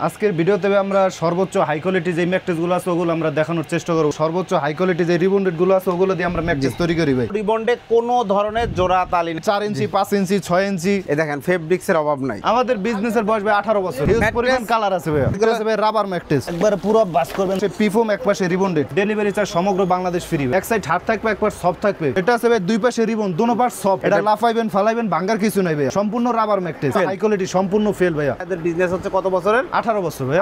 আজকের ভিডিওতে আমরা সর্বোচ্চ হাই কোয়ালিটি যে ম্যাট্রেসগুলো আছে ওগুলো আমরা দেখানোর চেষ্টা করব। সর্বোচ্চ হাই কোয়ালিটি যে রিবন্ডেডগুলো আছে ওগুলো দিয়ে আমরা ম্যাট্রেস তৈরি করি ভাই। রিবন্ডে কোনো ধরনের জোড়া তালি 4 ইঞ্চি 5 ইঞ্চি 6 ইঞ্চি এই দেখেন ফেব্রিক্সের অভাব নাই। আমাদের বিজনেসের বয়স ভাই 18 বছর। হিউজ পরিমাণ কালার আছে ভাই। এগুলো আছে ভাই রাবার ম্যাট্রেস, একবারে পুরো বাস করবেন। সে পিফোম এক পাশে রিবন্ডেড, ডেলিভারি চার্জ সমগ্র বাংলাদেশ ফ্রি। এক সাইড হার্ড থাকবে, এক পাশ সফট থাকবে। এটা আছে ভাই দুই পাশে রিবন, দুনো পাশ সফট। এটা লাফাইবেন ফালাইবেন ভাঙার কিছু নাই ভাই। সম্পূর্ণ রাবার ম্যাট্রেস, হাই কোয়ালিটি, সম্পূর্ণ ফেল ভাই। আমাদের বিজনেস হচ্ছে কত বছরের? 18 বছর ভাই।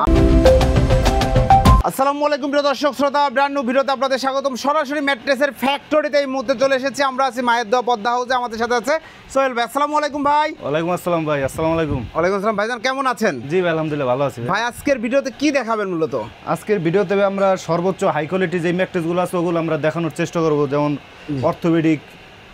আসসালামু আলাইকুম প্রিয় দর্শক শ্রোতা, ব্র্যান্ড নিউ ভিডিওতে আপনাদের স্বাগতম। সরাসরি ম্যাট্রেসের ফ্যাক্টরিতে এই মুহূর্তে চলে এসেছি। আমরা আছি মায়ের দোয়া পদ্মা হাউসে। আমাদের সাথে আছে সোহেল ভাই। আসসালামু আলাইকুম ভাই। ওয়ালাইকুম আসসালাম ভাই। আসসালামু আলাইকুম। ওয়ালাইকুম আসসালাম ভাইজান, কেমন আছেন? জি ভাই আলহামদুলিল্লাহ ভালো আছি ভাই আজকের ভিডিওতে কি দেখাবেন মূলত? আজকের ভিডিওতে আমরা সর্বোচ্চ হাই কোয়ালিটি যে ম্যাট্রেসগুলো আছে ওগুলো আমরা দেখানোর চেষ্টা করব। যেমন অর্থোপেডিক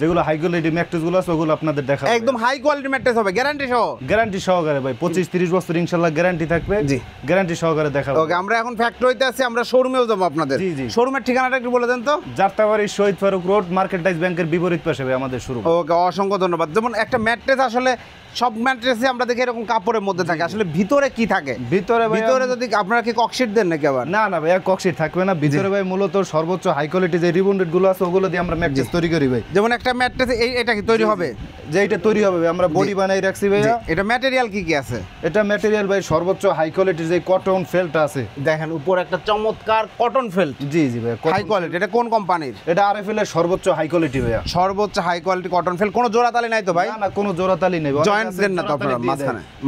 যেগুলো হাই কোয়ালিটি ম্যাট্রেসগুলো আছে ওগুলো আপনাদের দেখাবো। একদম হাই কোয়ালিটি ম্যাট্রেস হবে, গ্যারান্টি সহ? গ্যারান্টি সহকারে ভাই, 25-30 বছর ইনশাআল্লাহ গ্যারান্টি থাকবে। জি, গ্যারান্টি সহকারে দেখাবো। ওকে, আমরা এখন ফ্যাক্টরিতে আছি, আমরা শোরুমেও যাবো আপনাদের। জি জি। শোরুমের ঠিকানাটা একটু বলে দেন তো। যাত্রাবাড়ি শহীদ ফারুক রোড, মার্কেন্টাইজ ব্যাংকের বিপরীত পাশে ভাই আমাদের শোরুম। ওকে, অসংখ্য ধন্যবাদ। যেমন একটা ম্যাট্রেস আসলে সব ম্যাট্রেসে আমরা দেখি এরকম কাপড়ের মধ্যে থাকে, আসলে ভিতরে কি থাকে? ভিতরে যদি আপনারা কি ককশিট দেন নাকি আবার? না না ভাইয়া, ককশিট থাকবে না ভিতরে ভাই। মূলত সর্বোচ্চ হাই কোয়ালিটি যে রিবন্ডেড গুলো আছে ওগুলো দিয়ে আমরা ম্যাট্রেস তৈরি করি ভাই। যেমন একটা ম্যাট্রেস এটা কি তৈরি হবে? যে এটা তৈরি হবে ভাই, আমরা বডি বানাই রাখছি ভাইয়া। এটা ম্যাটেরিয়াল কি কি আছে? এটা ম্যাটেরিয়াল ভাই সর্বোচ্চ হাই কোয়ালিটির যে কটন ফেল্ট আছে, দেখেন উপর একটা চমৎকার কটন ফেল্ট। জি জি ভাই, হাই কোয়ালিটি। এটা কোন কোম্পানির? এটা আরএফএল এর সর্বোচ্চ হাই কোয়ালিটি ভাইয়া। সর্বোচ্চ হাই কোয়ালিটি কটন ফেল্ট। কোনো জোড়াতালি নাই তো ভাই? না না, কোনো জোড়াতালি নেই। জয়েন্ট দেন না তো আপনারা?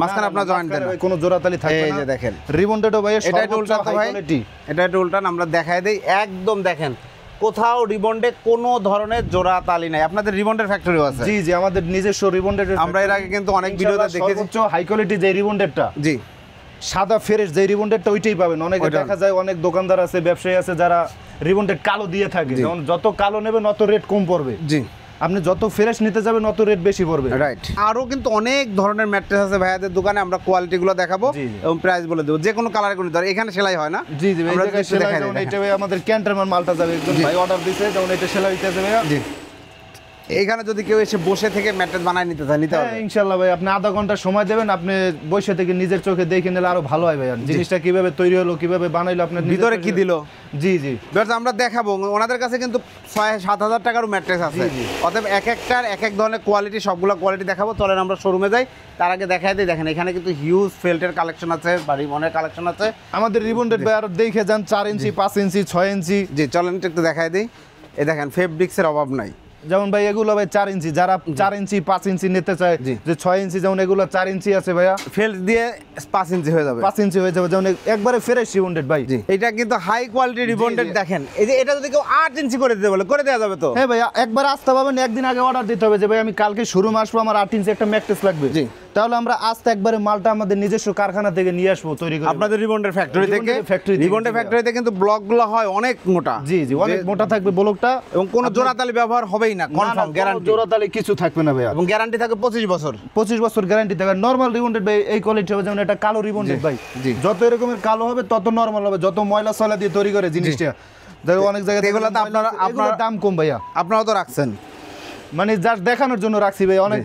মাঝখানে আপনারা জয়েন্ট দেন না? কোনো জোড়াতালি থাকবে না। এই যে দেখেন রিবন্ডেডও ভাই এটা একটু উল্টান তো ভাই। এটা একটু উল্টান, আমরা দেখাই দেই। একদম দেখেন কোথাও রিবন্ডে কোনো ধরনের জোড়া তালি নাই। আপনাদের রিবন্ডের ফ্যাক্টরিও আছে? জি জি, আমাদের নিজস্ব রিবন্ডেড। আমরা এর আগে কিন্তু অনেক ভিডিওতে দেখেছি সর্বোচ্চ হাই কোয়ালিটি যে রিবন্ডেডটা, জি সাদা ফ্রেশ যে রিবন্ডেডটা ওইটাই পাবেন। অনেকে দেখা যায় অনেক দোকানদার আছে, ব্যবসায়ী আছে যারা রিবন্ডেড কালো দিয়ে থাকে। যেমন যত কালো নেবেন অত রেট কম পড়বে। জি, আপনি যত ফ্রেশ নিতে যাবেন অত রেট বেশি পড়বে। রাইট। আরও কিন্তু অনেক ধরনের ম্যাট্রেস আছে ভাইয়াদের দোকানে, আমরা কোয়ালিটিগুলো দেখাবো এবং প্রাইস বলে দেবো। যে কোনো কালারে কোনো ধর এখানে সেলাই হয় না? জি জি, এই জায়গায় সেলাই। যেমন এইটা ভাই আমাদের ক্যান্টারম্যান মালটা যাবে, একজন ভাই অর্ডার দিয়েছে, যেমন এটা সেলাই হইতেছে ভাইয়া। জি, এইখানে যদি কেউ এসে বসে থেকে ম্যাট্রেস বানায় নিতে চায়, নিতে হবে ইনশাআল্লাহ ভাই। আপনি আধা ঘন্টা সময় দেবেন, আপনি বসে থেকে নিজের চোখে দেখে নিলে আরো ভালো হয় ভাই। জিনিসটা কিভাবে তৈরি হলো, কিভাবে বানাইলো, আপনার ভিতরে কি দিল। জি জি, আমরা দেখাবো। ওনাদের কাছে কিন্তু 6-7 হাজার টাকারও ম্যাট্রেস আছে। অতএব এক একটার এক এক ধরনের কোয়ালিটি, সবগুলো কোয়ালিটি দেখাবো। চলেন আমরা শোরুমে যাই। তার আগে দেখাই দিই, দেখেন এখানে কিন্তু হিউজ ফেল্টের কালেকশন আছে, রিবনের কালেকশন আছে। আমাদের রিবন্ডেড ভাই আরো দেখে যান, 4 ইঞ্চি 5 ইঞ্চি 6 ইঞ্চি। জি, চলেন একটু দেখাই দিই। এই দেখেন ফেব্রিক্সের অভাব নাই। যেমন ভাই এগুলো ভাই 4 ইঞ্চি, যারা 4 ইঞ্চি 5 ইঞ্চি নিতে চায়, যে 6 ইঞ্চি, যেমন এগুলো 4 ইঞ্চি আছে ভাইয়া, ফেল্ট দিয়ে 5 ইঞ্চি হয়ে যাবে, 5 ইঞ্চি হয়ে যাবে। যেমন একবারে ফ্রেশ রিবন্ডেড ভাই। এটা কিন্তু হাই কোয়ালিটি রিবন্ডেড। দেখেন এই যে এটা যদি কেউ 8 ইঞ্চি করে দিতে বলে, করে দেওয়া যাবে তো? হ্যাঁ ভাইয়া, একবার আসতে পাবেন, একদিন আগে অর্ডার দিতে হবে যে ভাই আমি কালকে শোরুমে আসবো, আমার 8 ইঞ্চি একটা ম্যাট্রেস লাগবে। জি, তাহলে আমরা আসতে একবারে মালটা আমাদের নিজস্ব কারখানা থেকে নিয়ে আসবো তৈরি করে। আপনাদের রিবন্ডের ফ্যাক্টরি থেকে? রিবন্ডের ফ্যাক্টরিতে কিন্তু ব্লকগুলো হয় অনেক মোটা। জি জি, অনেক মোটা থাকবে ব্লকটা, এবং কোনো জোড়াতালি ব্যবহার হবেই না, কনফার্ম গ্যারান্টি। জোড়াতালি কিছু থাকবে না ভাইয়া, এবং গ্যারান্টি থাকে 25 বছর। 25 বছর গ্যারান্টি থাকবে। নরমাল রিবন্ডেড ভাই এই কোয়ালিটি হবে, যেমন এটা কালো রিবন্ডেড ভাই। যত এরকমের কালো হবে তত নরমাল হবে, যত ময়লা সয়লা দিয়ে তৈরি করে জিনিসটা। দেখো অনেক জায়গায় এগুলো তো আপনার দাম কম ভাইয়া। আপনারাও তো রাখছেন, মানে জাস্ট দেখানোর জন্য রাখছি ভাই। অনেক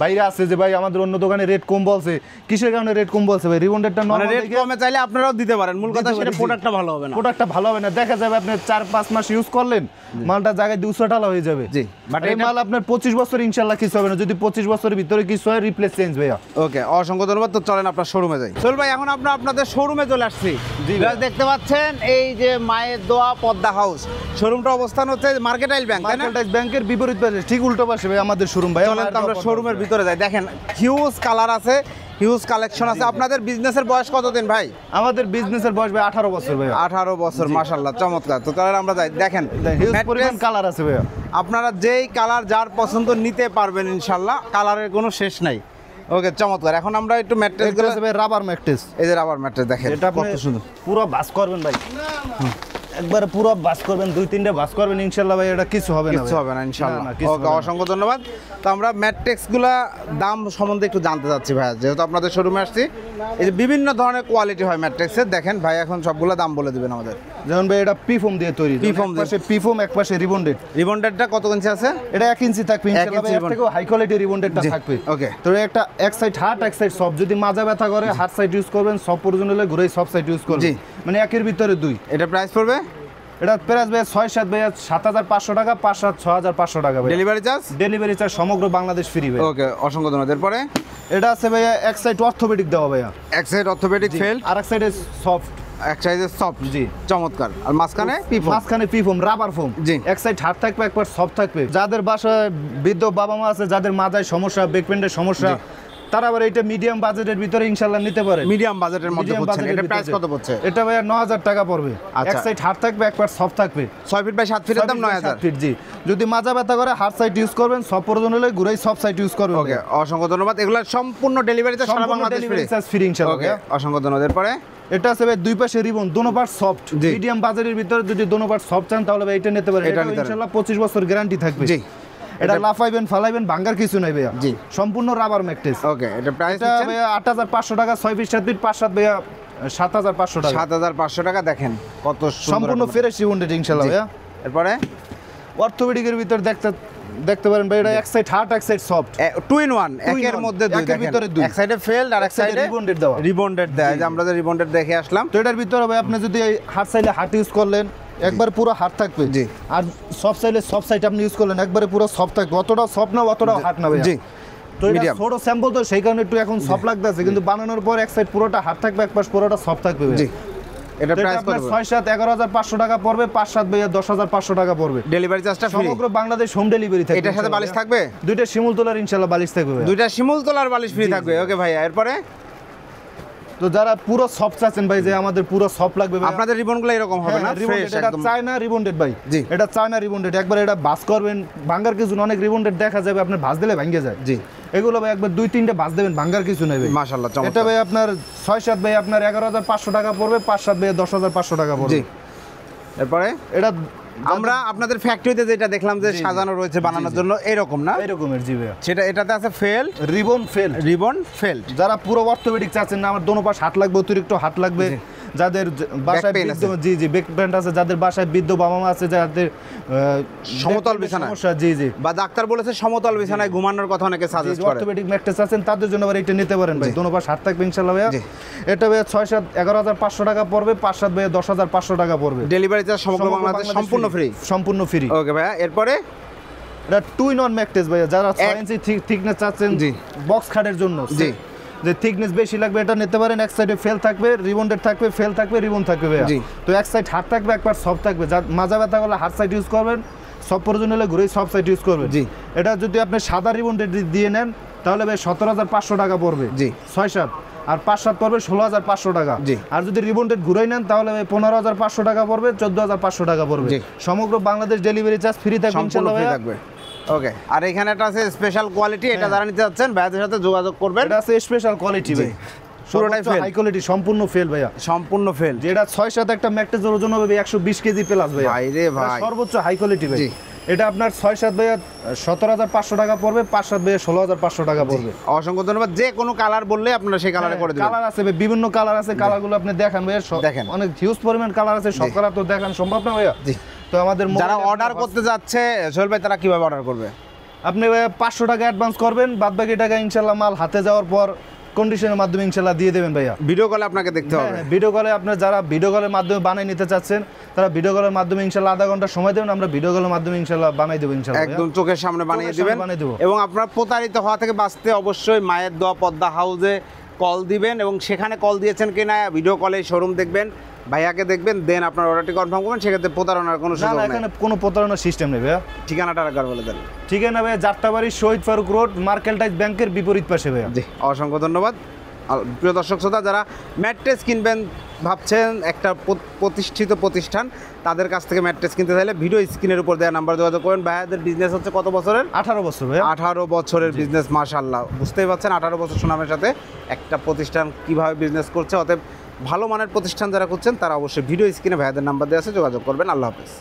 বাইরে আছে যে ভাই আমাদের অন্য দোকানে রেট কম বলছে, কিসের কারণে রেট কম বলছে ভাই? রিবন্ডেডটা নরমাল রেট কমে চাইলে আপনারাও দিতে পারেন, মূল কথা সেটা প্রোডাক্টটা ভালো হবে না। প্রোডাক্টটা ভালো হবে না, দেখা যাবে আপনি 4-5 মাস ইউজ করলেন, মালটা জায়গায় 200 টাকা হয়ে যাবে। জি, বাট এই মাল আপনার 25 বছর ইনশাআল্লাহ কিছু হবে না। যদি 25 বছরের ভিতরে কিছু হয় রিপ্লেস চেঞ্জ ভাইয়া। ওকে, অসংখ্য ধন্যবাদ। তো চলেন আপনার শোরুমে যাই। চল ভাই, এখন আমরা আপনাদের শোরুমে চলে আসছি। দেখতে পাচ্ছেন এই যে মায়ের দোয়া পদ্মা হাউস, শোরুমটা অবস্থান হচ্ছে মার্কেটাইল ব্যাংক, তাই না? মার্কেটাইজ ব্যাংকের বিপরীত পাশে, ঠিক উল্টো পাশে ভাই আমাদের শোরুম ভাই। চলেন তো আমরা শোরুমের ভিতরে যাই। দেখেন হিউজ কালার আছে, হিউজ কালেকশন আছে। আপনাদের বিজনেসের বয়স কতদিন ভাই? আমাদের বিজনেসের বয়স ভাই 18 বছর ভাই। 18 বছর, মাশাআল্লাহ, চমৎকার। তো তাহলে আমরা যাই। দেখেন হিউজ পরিমাণ কালার আছে ভাই। আপনারা যেই কালার যার পছন্দ নিতে পারবেন ইনশাআল্লাহ, কালারের কোনো শেষ নাই। ওকে, চমৎকার। এখন আমরা একটু ম্যাট্রেস গুলো, ভাই রাবার ম্যাট্রেস। এই যে রাবার ম্যাট্রেস দেখেন, এটা কত সুন্দর, পুরো বাস করবেন ভাই। একবারে পুরো বাস করবেন, 2-3টা বাস করবেন ইনশাআল্লাহ ভাই, এটা কিছু হবে না, কিছু হবে না ইনশাআল্লাহ। ওকে, অসংখ্য ধন্যবাদ। তো আমরা ম্যাট্রিক্সগুলা দাম সম্বন্ধে একটু জানতে চাচ্ছি ভাইয়া, যেহেতু আপনাদের শোরুমে আসছি। এই যে বিভিন্ন ধরনের কোয়ালিটি হয় ম্যাট্রিক্সের, দেখেন ভাই এখন সবগুলো দাম বলে দিবেন আমাদের। যেমন ভাই এটা পিফোম দিয়ে তৈরি, পিফোম দিয়ে। পিফোম এক পাশে রিবন্ডেড। রিবন্ডেডটা কত ইঞ্চি আছে? এটা 1 ইঞ্চি থাকবে ইনশাআল্লাহ, ইঞ্চি এর থেকেও হাই কোয়ালিটি রিবন্ডেডটা জি, থাকবে। ওকে। তো একটা এক সাইড হার্ড এক সাইড সফট, যদি মাজা ব্যথা করে হার্ড সাইড ইউজ করবেন, সফট প্রয়োজন হলে ঘুরে সফট সাইড ইউজ করবেন, জি। মানে একের ভিতরে দুই। এটা প্রাইস পড়বে? এটা প্রাইস ভাই 6-7 ভাই 7,500 টাকা, 5-7 6,500 টাকা ভাই। Delivery charge? ডেলিভারি চার্জ সমগ্র বাংলাদেশ ফ্রি ভাই। ওকে, অসংখ্য ধন্যবাদ। এরপরে এটা আছে ভাই এক সাইড অর্থোপেডিক দেওয়া ভাইয়া, এক সাইড অর্থোপেডিক ফেল্ড, আর এক সাইডে সফট, এক সাইডে সফট। জি, চমৎকার। আর মাঝখানে পিফোম? মাঝখানে পিফোম রাবার ফোম। জি। এক সাইড হার্ড থাকবে একবার সফট থাকবে। যাদের বাসায় বৃদ্ধ বাবা মা আছে, যাদের মাথায় সমস্যা, ব্যাকপেন্ডের সমস্যা, তারা আবার এটা মিডিয়াম বাজেটের ভিতরে ইনশাআল্লাহ নিতে পারে। মিডিয়াম বাজেটের মধ্যে Medium পড়ছে। budget এটা এর প্রাইস ভিতরে। কত পড়ছে? এটা ভাইয়া 9,000 টাকা পড়বে। আচ্ছা। এক সাইড হার্ড থাকবে একবার সফট থাকবে। 6 ফিট বাই 7 ফিটের দাম 9,000। ফিট, জি। যদি মাজা ব্যথা করে হার্ড সাইড ইউজ করবেন, সব প্রয়োজন হলে ঘুরেই সফট সাইড ইউজ করবেন। ওকে, অসংখ্য ধন্যবাদ। এগুলা সম্পূর্ণ ডেলিভারিতে সারা বাংলাদেশ ফ্রি। ফ্রি ইনশাআল্লাহ। ওকে, অসংখ্য ধন্যবাদ। এরপরে এটা আছে ভাই দুই পাশে রিবন, দোনো পার্ট সফট। জি। মিডিয়াম বাজারের ভিতরে যদি দোনো পার্ট সফট চান তাহলে ভাই এটা নিতে পারেন। এটা এটা নিতে পারেন। ইনশাআল্লাহ 25 বছর গ্যারান্টি থাকবে। জি। এটা লাফাইবেন ফালাইবেন ভাঙার কিছু নাই ভাইয়া। জি। সম্পূর্ণ রাবার ম্যাট্রেস। ওকে, এটা প্রাইস এটা ভাইয়া 8,500 টাকা, 6 ফিট 7 ফিট 5-7 ভাইয়া 7,500 টাকা। 7,500 টাকা। দেখেন কত সুন্দর। সম্পূর্ণ ফ্রেশ রিবন্ডেড ইনশাআল্লাহ জি। ভাইয়া। এরপরে অর্থোপেডিকের ভিতর দেখতে পারেন ভাই, এটা এক সাইড হার্ড এক সাইড সফট। 2 in 1, একের one, মধ্যে দুই। একের দেখেন ভিতরে দুই। এক সাইডে ফেল্ড আর এক সাইডে রিবন্ডেড দেওয়া। রিবন্ডেড দেয়। যে আমরা যে রিবন্ডেড দেখে আসলাম। তো এটার ভিতরে ভাই আপনি যদি হার্ড সাইডে হার্ড ইউজ করলেন একবার পুরো হার্ড থাকবে। জি। আর সফট সাইডে সফট সাইড আপনি ইউজ করলেন একবারে পুরো সফট থাকবে, অতটা সফট না অতটাও হার্ড না ভাই। জি। তো এটা Medium। ছোট স্যাম্পল, তো সেই কারণে একটু এখন সফট লাগতেছে, কিন্তু বানানোর পর এক সাইড পুরোটা হার্ড থাকবে, এক পাশ পুরোটা সফট থাকবে ভাই। জি। এটা তো এটা প্রাইস আপনার কত? 6-7 11,500 টাকা পড়বে, 5-7 ভাইয়া 10,500 টাকা পড়বে। ডেলিভারি চার্জটা ফ্রি? সমগ্র বাংলাদেশ হোম ডেলিভারি থাকবে। এটার সাথে বালিশ থাকবে? দুইটা শিমুল তোলার ইনশাআল্লাহ বালিশ থাকবে ভাইয়া। দুইটা শিমুল তোলার বালিশ ফ্রি থাকবে। ওকে ভাইয়া, এরপরে তো যারা পুরো সফট চাচ্ছেন ভাই, যে আমাদের পুরো সফট লাগবে ভাই, আপনাদের রিবনগুলো এরকম হবে না? ফ্রেশ এটা একদম। চায়না রিবন্ডেড ভাই। জি। এটা চায়না রিবন্ডেড, একবার এটা ভাঁজ করবেন, ভাঙ্গার কিছু না। অনেক রিবন্ডেড দেখা যাবে আপনার ভাঁজ দিলে ভেঙে যায়। জি। এগুলো ভাই একবার 2-3টে ভাঁজ দেবেন, ভাঙ্গার কিছু নেই ভাই। মাশাআল্লাহ, এটা চমৎকার। ভাই আপনার 6-7 ভাই আপনার 11,500 টাকা পড়বে, 5-7 ভাই 10,500 টাকা পড়বে। জি। এরপরে এটা আমরা আপনাদের ফ্যাক্টরিতে যেটা দেখলাম যে জি, সাজানো রয়েছে বানানোর জন্য, এরকম না? এরকমের জি ভাইয়া। সেটা এটাতে আছে failed, ribbon fail. Ribbon, failed. যারা পুরো অর্থোপেডিক চাচ্ছেন না, আমার দোনো পাশ হাত লাগবে, অতিরিক্ত হাত লাগবে, যাদের বাসায় pain বৃদ্ধ, আছে। জি জি ব্যাক পেইন আছে, যাদের বাসায় বৃদ্ধ বাবা মা আছে, যাদের সমতল back pain এর বিছানা। সমস্যা, জি জি বা ডাক্তার বলেছে সমতল বিছানায় ঘুমানোর কথা অনেকে সাজেস্ট করে। অর্থোপেডিক ম্যাট্রেস আছেন তাদের জন্য আবার এটা নিতে পারেন ভাই। জি। দোনো পাশ হাত থাকবে ইনশাআল্লাহ ভাইয়া। জি। এটা ভাইয়া 6-7 11,500 টাকা পড়বে, 5-7 ভাইয়া 10,500 টাকা পড়বে। ডেলিভারি চার্জ সমগ্র বাংলাদেশ সম্পূর্ণ ফ্রি। সম্পূর্ণ ফ্রি। ওকে ভাইয়া, এরপরে এটা 2 in 1 ম্যাট্রেস ভাইয়া, যারা 6 ইঞ্চি থিকনেস চাচ্ছেন জি। বক্স খাটের জন্য, জি। যে থিকনেস বেশি লাগবে এটা নিতে পারেন। এক সাইডে ফেল থাকবে, রিবন্ডেড থাকবে, ফেল থাকবে, রিবন থাকবে ভাইয়া। জি। তো এক সাইড হার্ড থাকবে একবার সফট থাকবে, যা মাজা ব্যথা করলে হার্ড সাইড ইউজ করবেন, সব প্রয়োজন হলে ঘুরেই সফট সাইড ইউজ করবেন। জি। এটা যদি আপনি সাদা রিবন্ডেড দিয়ে নেন তাহলে ভাই 17,500 টাকা পড়বে। জি। 6-7 আর 5-7 পড়বে 16,500 টাকা। জি। আর যদি রিবন্ডেড ঘুরাই নেন তাহলে ভাই 15,500 টাকা পড়বে, 14,500 টাকা পড়বে। জি। সমগ্র বাংলাদেশ ডেলিভারি চার্জ ফ্রি থাকবে সম্পূর্ণ ইনশাআল্লাহ ফ্রি ভাইয়া। থাকবে। ওকে, আর এখানে একটা আছে স্পেশাল কোয়ালিটি, এটা যারা নিতে যাচ্ছেন ভাইয়াদের সাথে যোগাযোগ করবেন। এটা আছে স্পেশাল কোয়ালিটি ভাই, পুরোটাই fail। হাই কোয়ালিটি, সম্পূর্ণ ফেল ভাইয়া। সম্পূর্ণ ফেল। যেটা 6-7 একটা ম্যাট্রেসের ওজন হবে 120 কেজি প্লাস ভাইয়া। ভাই রে ভাই। এটা সর্বোচ্চ হাই কোয়ালিটি ভাই। জি। এটা আপনার 6-7 ভাইয়া 17,500 টাকা পড়বে, 5-7 ভাইয়া 16,500 টাকা পড়বে। অসংখ্য ধন্যবাদ। যে কোনো কালার বললে আপনারা সেই কালারে করে দেবেন। কালার আছে ভাই, বিভিন্ন কালার আছে, কালারগুলো আপনি দেখান ভাইয়া। দেখেন। অনেক হিউজ পরিমাণ কালার আছে, সব কালার তো দেখান সম্ভব না ভাইয়া। জি। তো আমাদের যারা mobile অর্ডার করতে যাচ্ছে সোহেল ভাই, তারা কিভাবে অর্ডার করবে? আপনি ভাইয়া 500 টাকা অ্যাডভান্স করবেন, বাদ বাকি টাকা ইনশাআল্লাহ মাল হাতে যাওয়ার পর কন্ডিশনের মাধ্যমে ইনশাআল্লাহ দিয়ে দেবেন ভাইয়া। ভিডিও কলে আপনাকে দেখতে হবে। হ্যাঁ, ভিডিও কলে আপনার যারা ভিডিও কলের মাধ্যমে বানিয়ে নিতে চাচ্ছেন তারা ভিডিও কলের মাধ্যমে ইনশাআল্লাহ আধা ঘন্টা সময় দেবেন, আমরা ভিডিও কলের মাধ্যমে ইনশাআল্লাহ বানাই দেবো ইনশাআল্লাহ। একদম চোখের সামনে বানিয়ে চোখের সামনে দিবেন। বানিয়ে দেবো। এবং আপনারা প্রতারিত হওয়া থেকে বাঁচতে অবশ্যই মায়ের দোয়া পদ্মা হাউসে কল দিবেন, এবং সেখানে কল দিয়েছেন কিনা ভিডিও কলে শোরুম দেখবেন, ভাইয়াকে দেখবেন, দেন আপনার অর্ডারটি কনফার্ম করবেন। সেক্ষেত্রে প্রতারণার কোনো না সুযোগ না, নেই। এখানে কোনো প্রতারণার সিস্টেম নেই ভাইয়া। ঠিকানাটা একবার বলে দেন। ঠিকানা ভাইয়া যাত্রাবাড়ি শহীদ ফারুক রোড, মার্কেলটাইজ ব্যাংকের বিপরীত পাশে ভাইয়া। জি, অসংখ্য ধন্যবাদ। আর প্রিয় দর্শক শ্রোতা, যারা ম্যাট্রেস কিনবেন ভাবছেন, একটা প্রতিষ্ঠিত প্রতিষ্ঠান, তাদের কাছ থেকে ম্যাট্রেস কিনতে চাইলে ভিডিও স্ক্রিনের উপর দেওয়া নাম্বার যোগাযোগ করেন। ভাইয়াদের বিজনেস হচ্ছে কত বছরের? 18 বছর ভাইয়া। 18 বছরের বিজনেস। মাশাআল্লাহ, বুঝতেই পারছেন 18 বছর সুনামের সাথে একটা প্রতিষ্ঠান কিভাবে বিজনেস করছে। অতএব ভালো মানের প্রতিষ্ঠান যারা করছেন তারা অবশ্যই ভিডিও স্ক্রিনে ভাইয়াদের নাম্বার দেওয়া আছে, যোগাযোগ করবেন। আল্লাহ হাফেজ।